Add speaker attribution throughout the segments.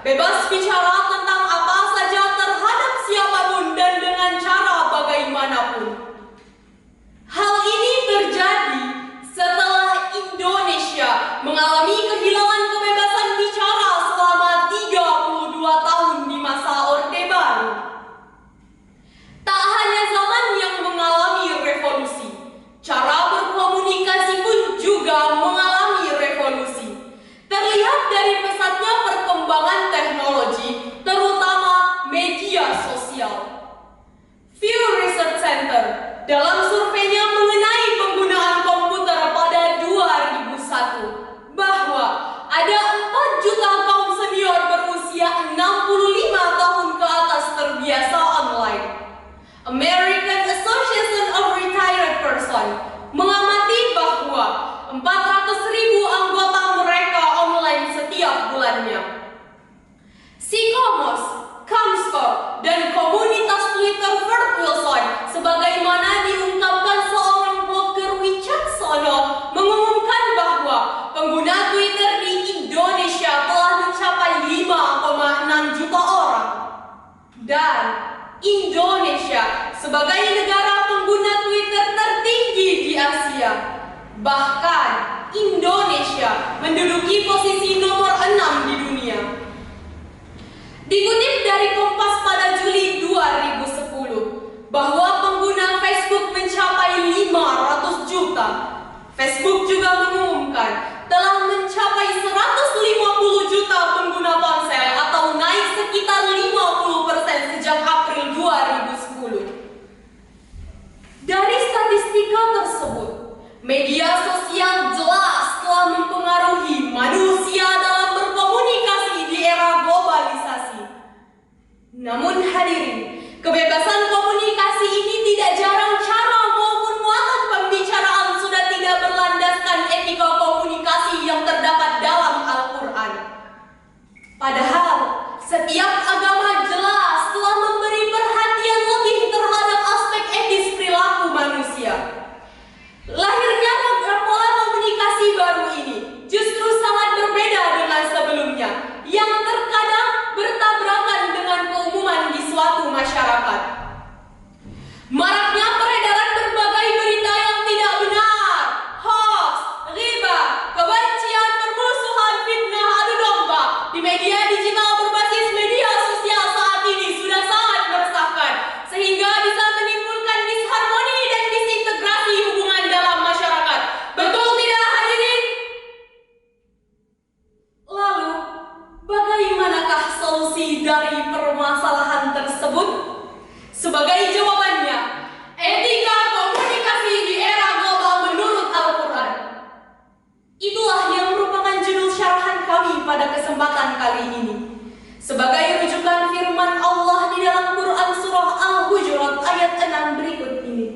Speaker 1: bebas bicara tentang apa saja terhadap siapapun dan dengan cara bagaimanapun. Hal ini terjadi setelah Indonesia mengalami kehilangan kebebasan bicara selama 32 tahun di masa Orde Baru. Tak hanya zaman yang mengalami revolusi, cara berkomunikasi pun juga mengalami revolusi. Terlihat dari pesatnya perkembangan teknologi, terutama media sosial. Pew Research Center dalam surveinya mengenai penggunaan komputer pada 2001 bahwa ada 4 juta kaum senior berusia 65 tahun ke atas terbiasa online. American Association of Retired Person mengamati bahwa 400.000 anggota mereka online setiap bulannya. Sycomos, Comscore, dan komunitas Twitter Fort Wilson, sebagaimana diungkapkan seorang blogger Wicaksono, mengumumkan bahwa pengguna Twitter di Indonesia telah mencapai 5,6 juta orang. Dan Indonesia sebagai negara pengguna Twitter tertinggi di Asia. Bahkan Indonesia menduduki posisi nomor 6 di dunia. Dikutip dari Kompas pada Juli 2010 bahwa pengguna Facebook mencapai 500 juta. Facebook juga mengumumkan telah mencapai 150 juta pengguna ponsel atau naik sekitar 50% sejak April 2010. Dari statistika tersebut, media sosial jelas telah mempengaruhi manusia dalam berkomunikasi di era globalisasi. Namun hadirin, kebebasan komunikasi ini tidak jarang cara maupun muatan pembicaraan sudah tidak berlandaskan etika komunikasi yang terdapat dalam Al-Quran. Padahal, setiap agama jelas telah memberi perhatian lebih terhadap aspek etis perilaku manusia. Lahirnya pola komunikasi baru ini justru sangat berbeda dengan sebelumnya, yang terkadang bertabrakan dengan keumuman di suatu masyarakat. Maraknya peredaran berbagai berita yang tidak benar, hoax, ghibah, kebencian, permusuhan, fitnah, adu domba di media digital berbasis media sosial saat ini sudah sangat meresahkan, sehingga bisa menimbulkan disharmoni dan disintegrasi hubungan dalam masyarakat. Betul tidak hadirin? Lalu, bagaimanakah solusi dari permasalahan tersebut? Sebagai jawabannya, etika komunikasi di era global menurut Al-Quran. Itulah yang merupakan judul syarahan kami pada kesempatan kali ini. Sebagai rujukan firman Allah di dalam Quran surah Al-Hujurat ayat 6 berikut ini.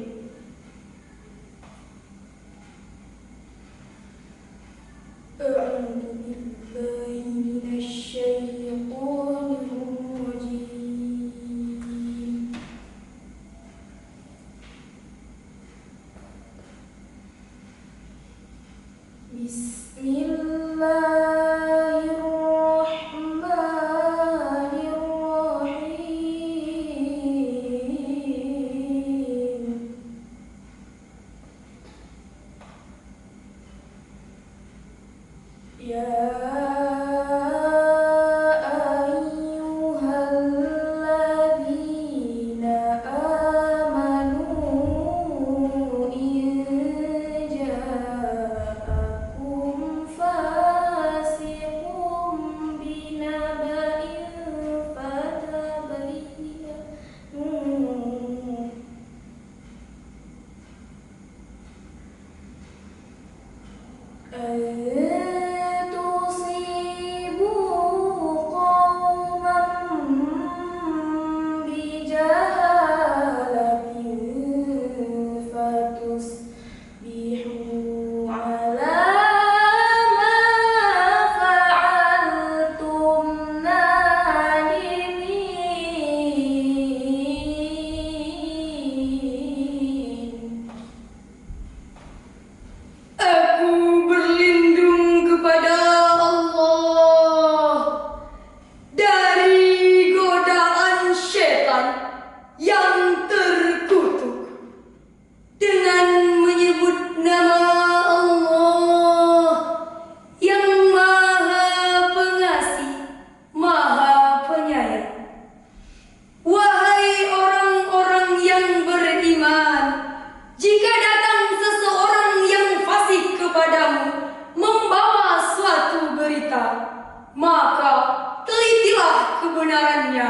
Speaker 2: kebenarannya,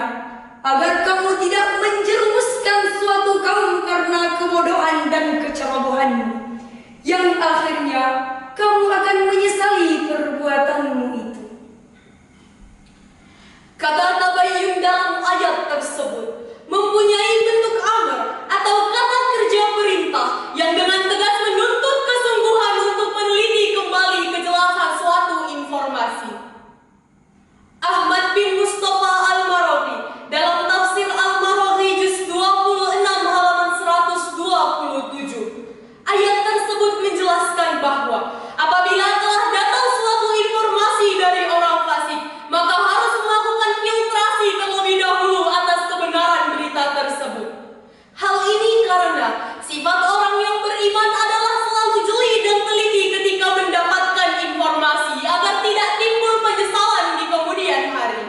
Speaker 2: agar kamu tidak menjerumuskan suatu kaum karena kebodohan dan kecerobohanmu, yang akhirnya kamu akan menyesali perbuatanmu itu.
Speaker 1: Kata tabayyun dalam ayat tersebut mempunyai bentuk amr atau kata kerja perintah yang dengan tegas menuntut kesungguhan untuk meneliti kembali kejelasan suatu informasi. Ahmad bin Mustafa Al-Maraghi dalam tafsir Al-Maraghi juz 26 halaman 127. Ayat tersebut menjelaskan bahwa apabila telah datang suatu informasi dari orang fasik, maka harus melakukan filtrasi terlebih dahulu atas kebenaran berita tersebut. Hal ini karena sifat orang yang beriman adalah selalu jeli dan teliti ketika mendapatkan informasi agar tidak timbul penyesalan di kemudian hari.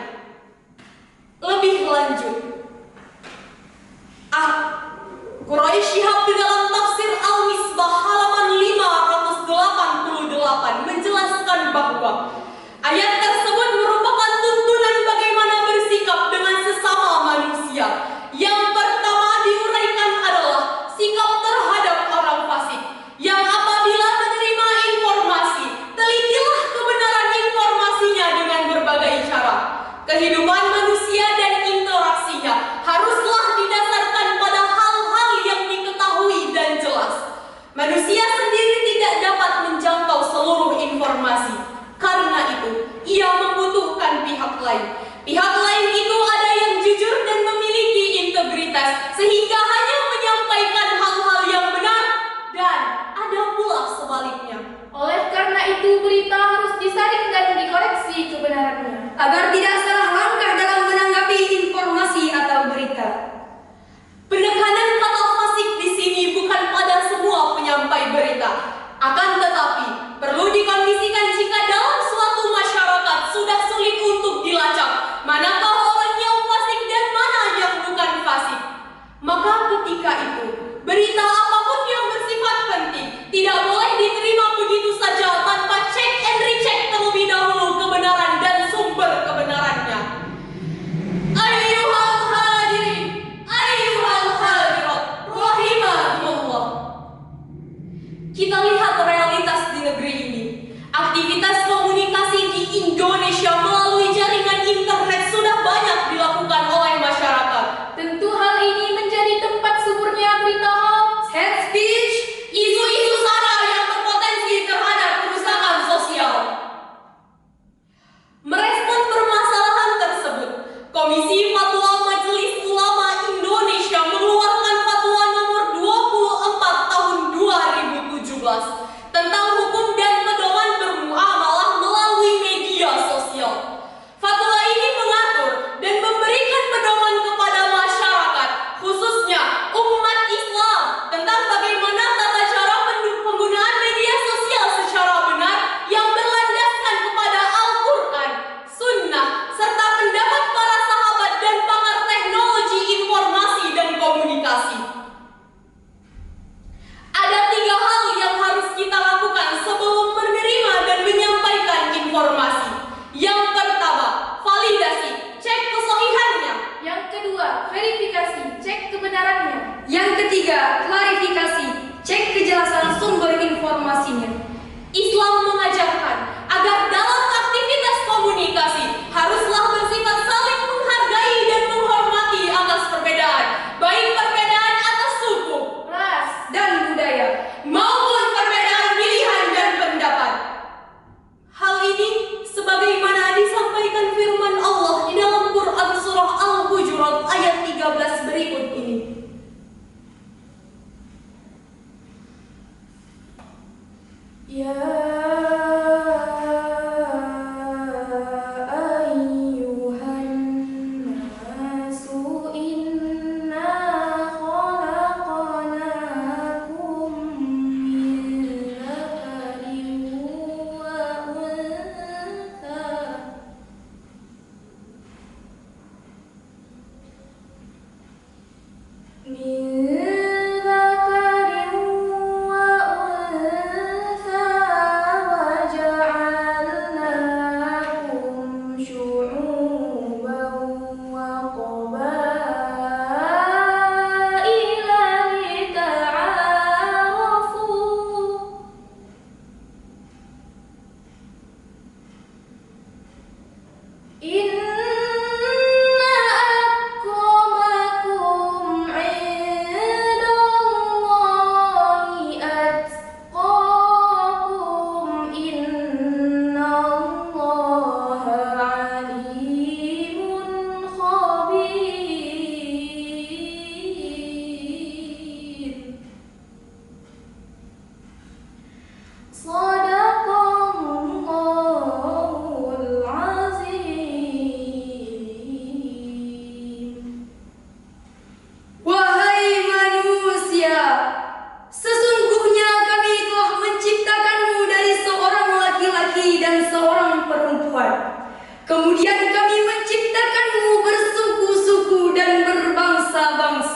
Speaker 1: Lebih lanjut, Quraisy Shihab di dalam tafsir Al-Misbah halaman 588 menjelaskan bahwa ayat tersebut merupakan tuntunan bagaimana bersikap dengan sesama manusia. Yang pertama diuraikan adalah sikap terhadap orang fasik, yang apabila menerima informasi, telitilah kebenaran informasinya dengan berbagai cara. Kehidupan manusia dan interaksinya haruslah didasarkan pada hal-hal yang diketahui dan jelas. Manusia sendiri tidak dapat menjangkau seluruh informasi. Karena itu, ia membutuhkan pihak lain. Pihak lain itu ada yang jujur dan memiliki integritas, sehingga hanya menyampaikan hal-hal yang benar, dan ada pula sebaliknya.
Speaker 3: Oleh karena itu, berita harus disaring dan dikoreksi kebenarannya,
Speaker 2: Agar tidak salah langkah dalam menanggapi informasi atau berita.
Speaker 1: Penekanan kata fasik di sini bukan pada semua penyampai berita, akan tetapi perlu dikondisikan jika dalam suatu masyarakat sudah sulit untuk dilacak manakah orang yang fasik dan mana yang bukan fasik. Maka ketika itu, berita apapun yang bersifat penting tidak boleh diterima begitu saja tanpa cek and recheck terlebih dahulu kebenaran dan sumber kebenaran.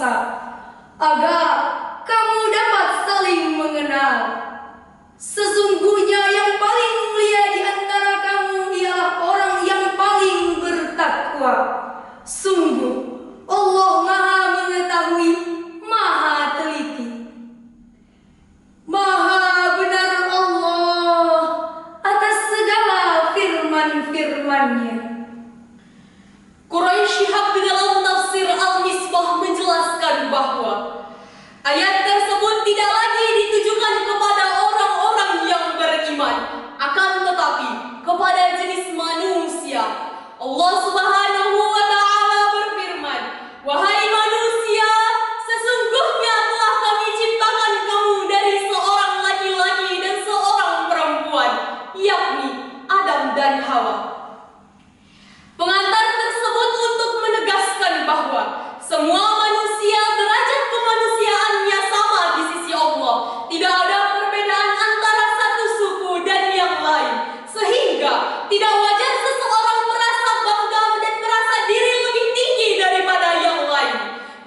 Speaker 2: bangsa, agar kamu dapat saling mengenal. Sesungguhnya yang paling mulia di antara kamu ialah orang yang paling bertakwa. Sungguh Allah Maha mengetahui, Maha teliti. Maha benar Allah atas segala firman-firman-Nya.
Speaker 1: Quraisy Shihab di dalam tafsir Al-Misbah menjelaskan bahwa ayat tersebut tidak lagi ditujukan kepada orang-orang yang beriman, akan tetapi kepada jenis manusia. Allah Subhanahu wa Ta'ala berfirman, "Wahai manusia, sesungguhnya telah kami ciptakan kamu dari seorang laki-laki dan seorang perempuan, yakni Adam dan Hawa." Pengantar tersebut untuk menegaskan bahwa semua manusia derajat kemanusiaannya sama di sisi Allah. Tidak ada perbedaan antara satu suku dan yang lain, sehingga tidak wajar seseorang merasa bangga dan merasa diri lebih tinggi daripada yang lain.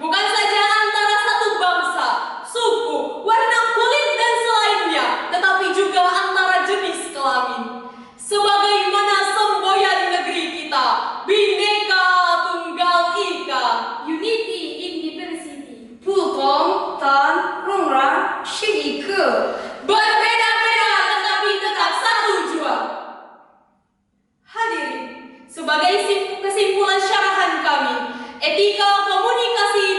Speaker 1: Bukan saja antara satu bangsa, suku, warna kulit dan selainnya, tetapi juga antara jenis kelamin. Sebagaimana semboyan negeri kita, Bhinneka Tunggal Ika,
Speaker 3: Unity in Diversity.
Speaker 2: Pulkom Tan Rongran Shike.
Speaker 1: berbeda-beda tetapi tetap satu jua. Hadirin, sebagai kesimpulan syarahan kami, etika komunikasi